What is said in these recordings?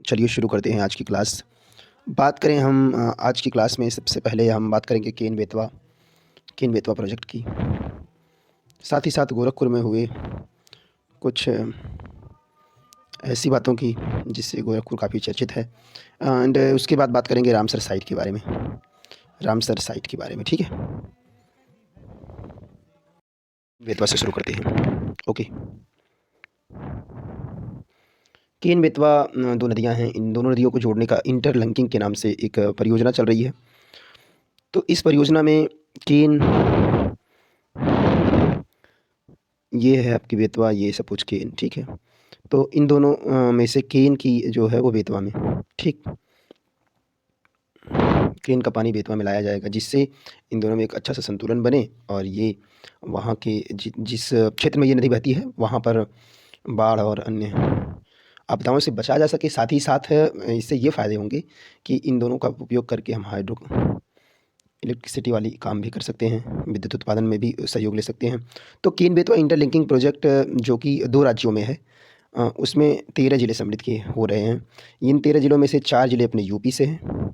चलिए शुरू करते हैं आज की क्लास। बात करें हम आज की क्लास में सबसे पहले हम बात करेंगे केन बेतवा प्रोजेक्ट की। साथ ही साथ गोरखपुर में हुए कुछ ऐसी बातों की जिससे गोरखपुर काफ़ी चर्चित है। एंड उसके बाद बात करेंगे रामसर साइट के बारे में। रामसर साइट के बारे में, ठीक है। बेतवा से शुरू करते हैं। ओके। केन बेतवा दो नदियां हैं। इन दोनों नदियों को जोड़ने का इंटरलिंकिंग के नाम से एक परियोजना चल रही है। तो इस परियोजना में केन, ये है आपकी बेतवा, ये सपोज केन, ठीक है। तो इन दोनों में से केन की जो है वो बेतवा में, ठीक, केन का पानी बेतवा में लाया जाएगा जिससे इन दोनों में एक अच्छा सा संतुलन बने और ये वहाँ के जिस क्षेत्र में ये नदी बहती है वहाँ पर बाढ़ और अन्य आपदाओं से बचा जा सके। साथ ही साथ इससे ये फ़ायदे होंगे कि इन दोनों का उपयोग करके हम हाइड्रो इलेक्ट्रिसिटी वाली काम भी कर सकते हैं, विद्युत उत्पादन में भी सहयोग ले सकते हैं। तो केन बेतवा इंटरलिंकिंग प्रोजेक्ट जो कि 2 राज्यों में है, उसमें 13 ज़िले सम्मिलित किए हो रहे हैं। इन 13 ज़िलों में से 4 ज़िले अपने यूपी से हैं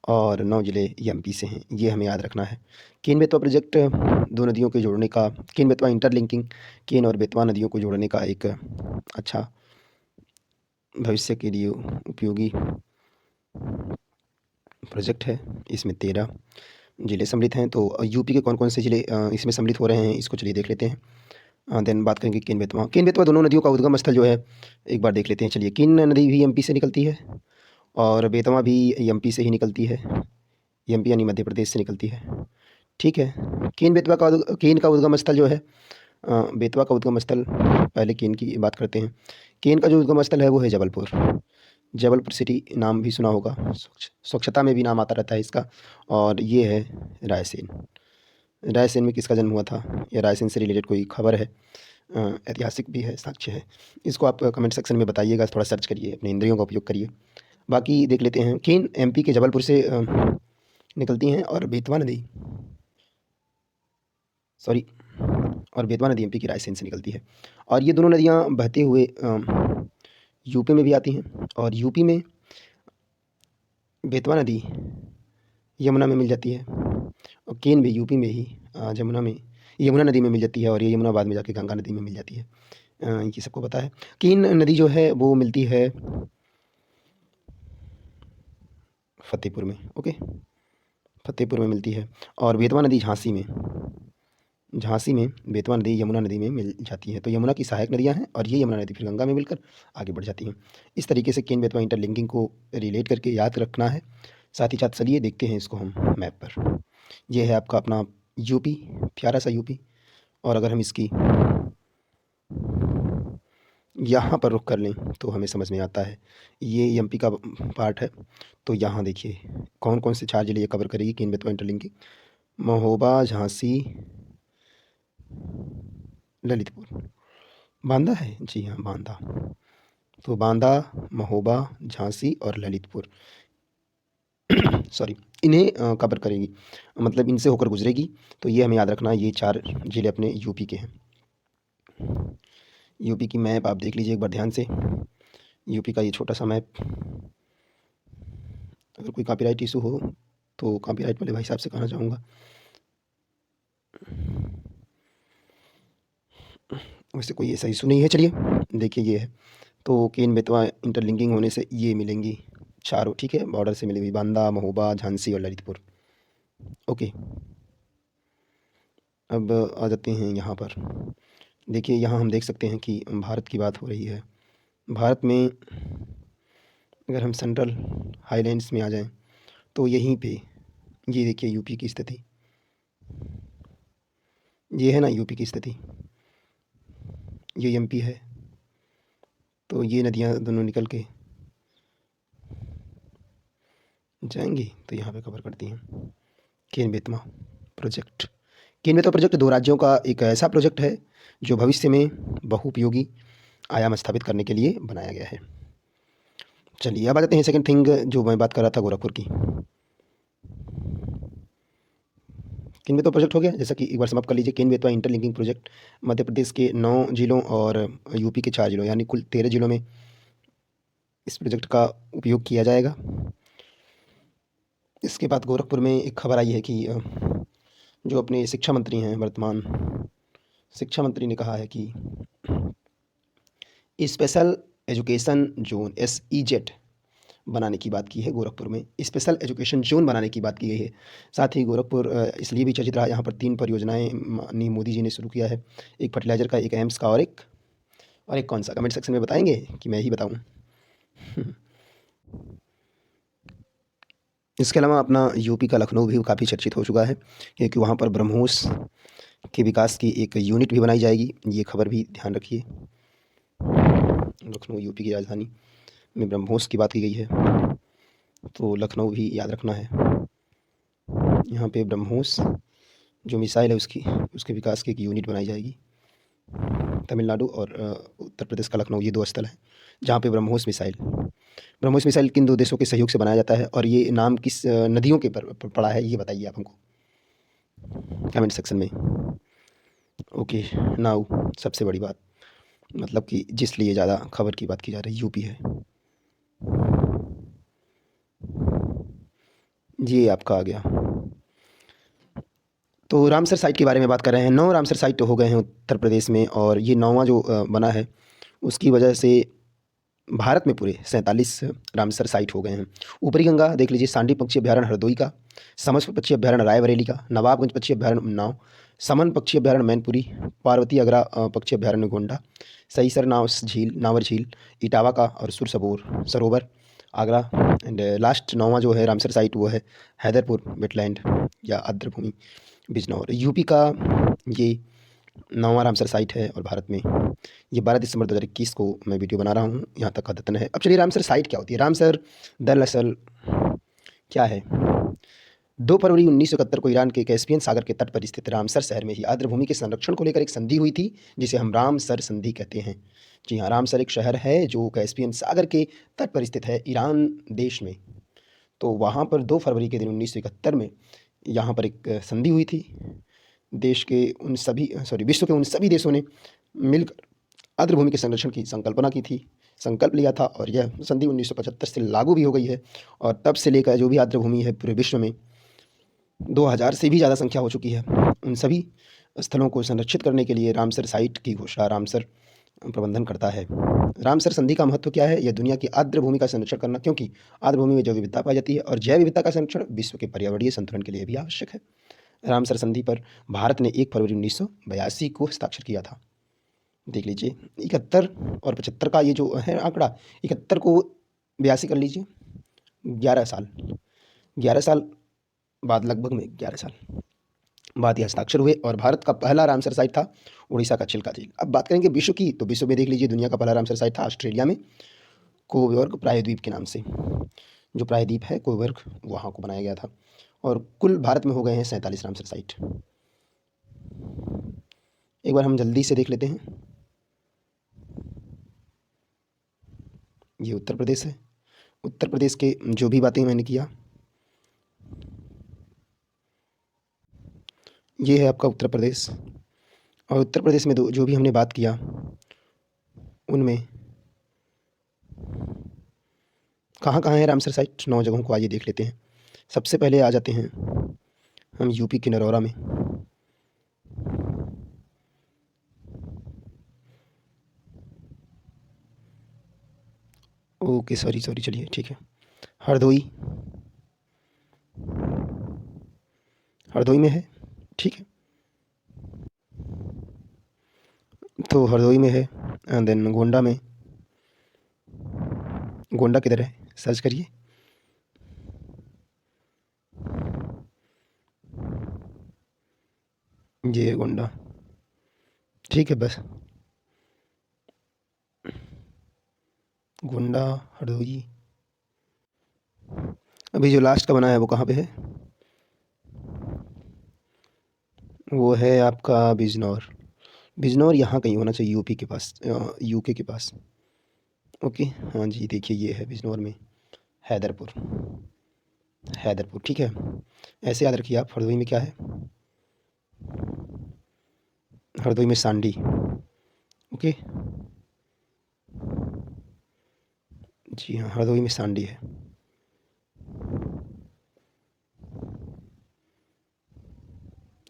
और 9 ज़िले एमपी से हैं। ये हमें याद रखना है। केन बेतवा प्रोजेक्ट दो नदियों के जोड़ने का, केन बेतवा इंटरलिंकिंग केन और बेतवा नदियों को जोड़ने का एक अच्छा भविष्य के लिए उपयोगी प्रोजेक्ट है। इसमें 13 ज़िले सम्मिलित हैं। तो यूपी के कौन-कौन से ज़िले इसमें सम्मिलित हो रहे हैं, इसको चलिए देख लेते हैं। देन बात करेंगे केन बेतवा। केन बेतवा दोनों नदियों का उद्गम स्थल जो है, एक बार देख लेते हैं। चलिए, केन नदी भी एमपी से निकलती है और बेतवा भी एमपी से ही निकलती है। एमपी यानी मध्य प्रदेश से निकलती है, ठीक है। केन का उद्गम स्थल जो है, बेतवा का उद्गम स्थल, पहले केन की बात करते हैं। केन का जो उद्गम स्थल है वो है जबलपुर। जबलपुर सिटी नाम भी सुना होगा, स्वच्छता में भी नाम आता रहता है इसका। और ये है रायसेन। रायसेन में किसका जन्म हुआ था, या रायसेन से रिलेटेड कोई खबर है, ऐतिहासिक भी है, साक्ष्य है, इसको आप कमेंट सेक्शन में बताइएगा। थोड़ा सर्च करिए, अपने इंद्रियों का उपयोग करिए। बाकी देख लेते हैं। केन एमपी के जबलपुर से निकलती हैं और बेतवा नदी, सॉरी, और बेतवा नदी एमपी की रायसेन से निकलती है। और ये दोनों नदियाँ बहते हुए यूपी में भी आती हैं और यूपी में बेतवा नदी यमुना में मिल जाती है और केन भी यूपी में ही यमुना नदी में मिल जाती है और ये यमुना बाद में जाके गंगा नदी में मिल जाती है। ये सबको पता है। केन नदी जो है वो मिलती है फतेहपुर में, ओके, फतेहपुर में मिलती है। और बेतवा नदी झांसी में बेतवा नदी यमुना नदी में मिल जाती है। तो यमुना की सहायक नदियां हैं और ये यमुना नदी फिर गंगा में मिलकर आगे बढ़ जाती हैं। इस तरीके से केन बेतवा इंटरलिंकिंग को रिलेट करके याद रखना है। साथ ही साथ चलिए देखते हैं इसको हम मैप पर। ये है आपका अपना यूपी, प्यारा सा यूपी। और अगर हम इसकी यहाँ पर रुख कर लें तो हमें समझ में आता है ये एमपी का पार्ट है। तो यहाँ देखिए कौन कौन से 4 ज़िले ये कवर करेगी केन बेतवा इंटरलिंकिंग। महोबा, झांसी, ललितपुर, बांदा है, जी हाँ बांदा। तो बांदा, महोबा, झांसी और ललितपुर सॉरी, इन्हें कवर करेगी, मतलब इनसे होकर गुजरेगी। तो ये हमें याद रखना है, ये 4 ज़िले अपने यूपी के हैं। यूपी की मैप आप देख लीजिए एक बार ध्यान से। यूपी का ये छोटा सा मैप। अगर कोई कॉपीराइट इशू हो तो कॉपीराइट वाले भाई साहब से कहना चाहूँगा। वैसे कोई ऐसा इशू नहीं है। चलिए देखिए ये है। तो केन बेतवा इंटरलिंकिंग होने से ये मिलेंगी चारों, ठीक है, बॉर्डर से मिली हुई बांदा, महोबा, झांसी और ललितपुर, ओके। अब आ जाते हैं यहाँ पर। देखिए यहाँ हम देख सकते हैं कि भारत की बात हो रही है। भारत में अगर हम सेंट्रल हाईलैंड्स में आ जाएं तो यहीं पे ये देखिए यूपी की स्थिति, ये है ना यूपी की स्थिति, ये एमपी है। तो ये नदियाँ दोनों निकल के जाएंगी तो यहाँ पे कवर करती हैं केन बेतवा प्रोजेक्ट। केन बेतवा प्रोजेक्ट 2 राज्यों का एक ऐसा प्रोजेक्ट है जो भविष्य में बहुउपयोगी आयाम स्थापित करने के लिए बनाया गया है। चलिए अब आ जाते हैं सेकंड थिंग जो मैं बात कर रहा था, गोरखपुर की। केन बेतवा प्रोजेक्ट हो गया, जैसा कि एक बार समाप्त कर लीजिए। केन बेतवा इंटरलिंकिंग प्रोजेक्ट मध्य प्रदेश के 9 ज़िलों और यूपी के 4 ज़िलों यानी कुल 13 ज़िलों में इस प्रोजेक्ट का उपयोग किया जाएगा। इसके बाद गोरखपुर में एक खबर आई है कि जो अपने शिक्षा मंत्री हैं, वर्तमान शिक्षा मंत्री ने कहा है कि स्पेशल एजुकेशन जोन SEZ बनाने की बात की है। गोरखपुर में स्पेशल एजुकेशन जोन बनाने की बात की गई है। साथ ही गोरखपुर इसलिए भी चर्चित रहा, यहाँ पर 3 परियोजनाएं माननीय मोदी जी ने शुरू किया है। एक फर्टिलाइज़र का, एक एम्स का और एक कौन सा, कमेंट सेक्शन में बताएंगे कि मैं ही बताऊँ? इसके अलावा अपना यूपी का लखनऊ भी काफ़ी चर्चित हो चुका है, क्योंकि वहाँ पर ब्रह्मोस के विकास की एक यूनिट भी बनाई जाएगी। ये खबर भी ध्यान रखिए। लखनऊ यूपी की राजधानी में ब्रह्मोस की बात की गई है, तो लखनऊ भी याद रखना है। यहाँ पे ब्रह्मोस जो मिसाइल है उसके विकास की एक यूनिट बनाई जाएगी। तमिलनाडु और उत्तर प्रदेश का लखनऊ, ये 2 स्थल हैं जहाँ पे ब्रह्मोस मिसाइल किन 2 देशों के सहयोग से बनाया जाता है, और ये नाम किस नदियों के पर पड़ा है, ये बताइए आप हमको कमेंट सेक्शन में। ओके, नाउ सबसे बड़ी बात, मतलब कि जिस लिए ज़्यादा खबर की बात की जा रही यूपी है, ये आपका आ गया। तो रामसर साइट के बारे में बात कर रहे हैं। 9 रामसर साइट हो गए हैं उत्तर प्रदेश में, और ये 9वां जो बना है उसकी वजह से भारत में पूरे 47 रामसर साइट हो गए हैं। ऊपरी गंगा देख लीजिए, सांडी पक्षी अभ्यारण्य हरदोई का, समसपुर पक्षी अभ्यारण्य रायबरेली का, नवाबगंज पक्षी अभ्यारण्य उन्नाव, समन पक्षी अभ्यारण्य मैनपुरी, पार्वती अगरा पक्षी अभ्यारण्य गोंडा, सहीसर नावर झील इटावा का, और सुरसबोर सरोवर आगरा। एंड लास्ट 9वां जो है रामसर साइट वो है हैदरपुर वेटलैंड या आर्द्रभूमि बिजनौर। यूपी का ये 9वां रामसर साइट है, और भारत में ये 12 दिसंबर 2021 को मैं वीडियो बना रहा हूँ, यहाँ तक अद्यतन है। अब चलिए, रामसर साइट क्या होती है? रामसर दरअसल क्या है? 2 फरवरी 1971 को ईरान के कैस्पियन सागर के तट पर स्थित रामसर शहर में ही आर्द्रभूमि के संरक्षण को लेकर एक संधि हुई थी, जिसे हम रामसर संधि कहते हैं। जी हाँ, रामसर एक शहर है जो कैस्पियन सागर के तट पर स्थित है, ईरान देश में। तो वहाँ पर 2 फरवरी के दिन 1971 में यहाँ पर एक संधि हुई थी। विश्व के उन सभी देशों ने मिलकर आर्द्रभूमि के संरक्षण की संकल्प लिया था, और यह संधि 1975 से लागू भी हो गई है। और तब से लेकर जो भी आर्द्रभूमि है पूरे विश्व में 2000 से भी ज़्यादा संख्या हो चुकी है। उन सभी स्थलों को संरक्षित करने के लिए रामसर साइट की घोषणा रामसर प्रबंधन करता है। रामसर संधि का महत्व क्या है? यह दुनिया की आर्द्रभूमि का संरक्षण करना, क्योंकि आर्द्रभूमि में जैव विविधता पाई जाती है, और जैव विविधता का संरक्षण विश्व के पर्यावरणीय संतुलन के लिए भी आवश्यक है। रामसर संधि पर भारत ने 1 फरवरी 1982 को हस्ताक्षर किया था। देख लीजिए, 71 और 75 का ये जो है आंकड़ा, 71 को 82 कर लीजिए, 11 साल बाद, लगभग में 11 साल बाद ये हस्ताक्षर हुए। और भारत का पहला रामसर साइट था उड़ीसा का चिल्का झील। अब बात करेंगे विश्व की, तो विश्व में देख लीजिए, दुनिया का पहला रामसर साइट था ऑस्ट्रेलिया में, कोबर्ग प्रायद्वीप के नाम से। जो प्रायद्वीप है कोबर्ग, वहाँ को बनाया गया था। और कुल भारत में हो गए हैं 47 रामसर साइट। एक बार हम जल्दी से देख लेते हैं। ये उत्तर प्रदेश है। उत्तर प्रदेश के जो भी बातें मैंने किया, ये है आपका उत्तर प्रदेश। और उत्तर प्रदेश में जो भी हमने बात किया, उनमें कहाँ कहाँ है रामसर साइट, 9 जगहों को आइए देख लेते हैं। सबसे पहले आ जाते हैं हम यूपी के नरौरा में। ओके, सॉरी चलिए, ठीक है। हरदोई में है, ठीक है। तो हरदोई में है। एंड देन गोंडा किधर है, सर्च करिए। ये है गोंडा, ठीक है। बस गोंडा, हरदोई। अभी जो लास्ट का बना है वो कहाँ पे है? वो है आपका बिजनौर यहाँ कहीं होना चाहिए, यूपी के पास, यूके के पास। ओके, हाँ जी, देखिए ये है बिजनौर में हैदरपुर, ठीक है। ऐसे याद रखिए आप। हरदोई में क्या है? हरदोई में सांडी। ओके, जी हाँ, हरदोई में सांडी है।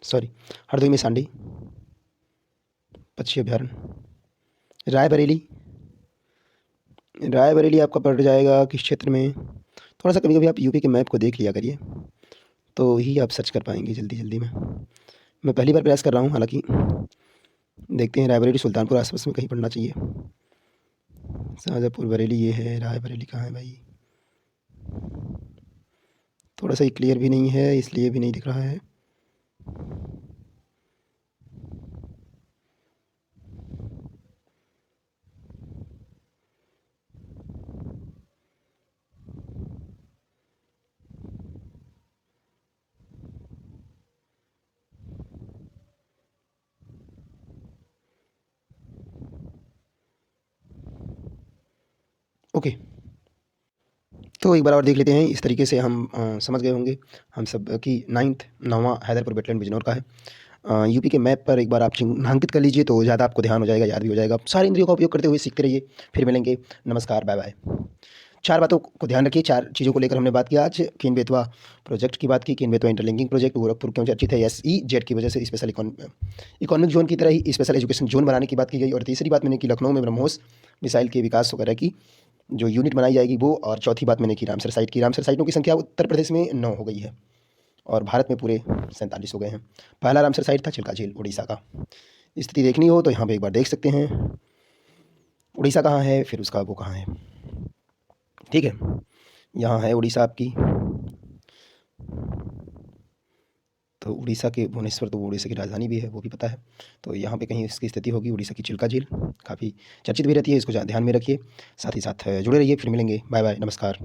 सॉरी, हरदोई में सांडी, पक्षी अभयारण्य। रायबरेली, रायबरेली आपका पड़ जाएगा किस क्षेत्र में? थोड़ा सा कभी कभी आप यूपी के मैप को देख लिया करिए, तो ही आप सर्च कर पाएंगे जल्दी जल्दी में। मैं पहली बार प्रयास कर रहा हूँ, हालांकि देखते हैं। रायबरेली सुल्तानपुर आसपास में कहीं पड़ना चाहिए। शाहजहाँपुर बरेली ये है, रायबरेली कहाँ है भाई? थोड़ा सा ये क्लियर भी नहीं है, इसलिए भी नहीं दिख रहा है। ओके, तो एक बार और देख लेते हैं। इस तरीके से हम समझ गए होंगे हम सब कि 9th 9वां हैदरपुर बटालियन बिजनौर का है। यूपी के मैप पर एक बार आप चिन्हांकित कर लीजिए, तो ज़्यादा आपको ध्यान हो जाएगा, याद भी हो जाएगा। सारे इंद्रियों का उपयोग करते हुए सीखते रहिए। फिर मिलेंगे। नमस्कार, बाय बाय। 4 बातों को ध्यान रखिए, 4 चीज़ों को लेकर हमने बात किया आज। केन बेतवा प्रोजेक्ट की बात की। केन बेतवा इंटरलिंकिंग प्रोजेक्ट गोरखपुर क्यों चर्चित है? SEZ की वजह से स्पेशल इकोनॉमिक जोन की तरह ही स्पेशल एजुकेशन जोन बनाने की बात की गई। और तीसरी बात मैंने की लखनऊ में ब्रह्मोस मिसाइल के विकास वगैरह की जो यूनिट बनाई जाएगी वो। और चौथी बात मैंने की रामसर साइट की। रामसर साइटों की संख्या उत्तर प्रदेश में 9 हो गई है और भारत में पूरे 47 हो गए हैं। पहला रामसर साइट था चिल्का झील, उड़ीसा का। स्थिति देखनी हो तो यहाँ पे एक बार देख सकते हैं। उड़ीसा कहाँ है, फिर उसका वो कहाँ है, ठीक है। यहाँ है उड़ीसा आपकी। तो उड़ीसा के भुवनेश्वर, तो उड़ीसा की राजधानी भी है, वो भी पता है। तो यहाँ पे कहीं इसकी स्थिति होगी उड़ीसा की चिल्का झील। काफ़ी चर्चित भी रहती है, इसको ध्यान में रखिए। साथ ही साथ जुड़े रहिए। फिर मिलेंगे। बाय बाय, नमस्कार।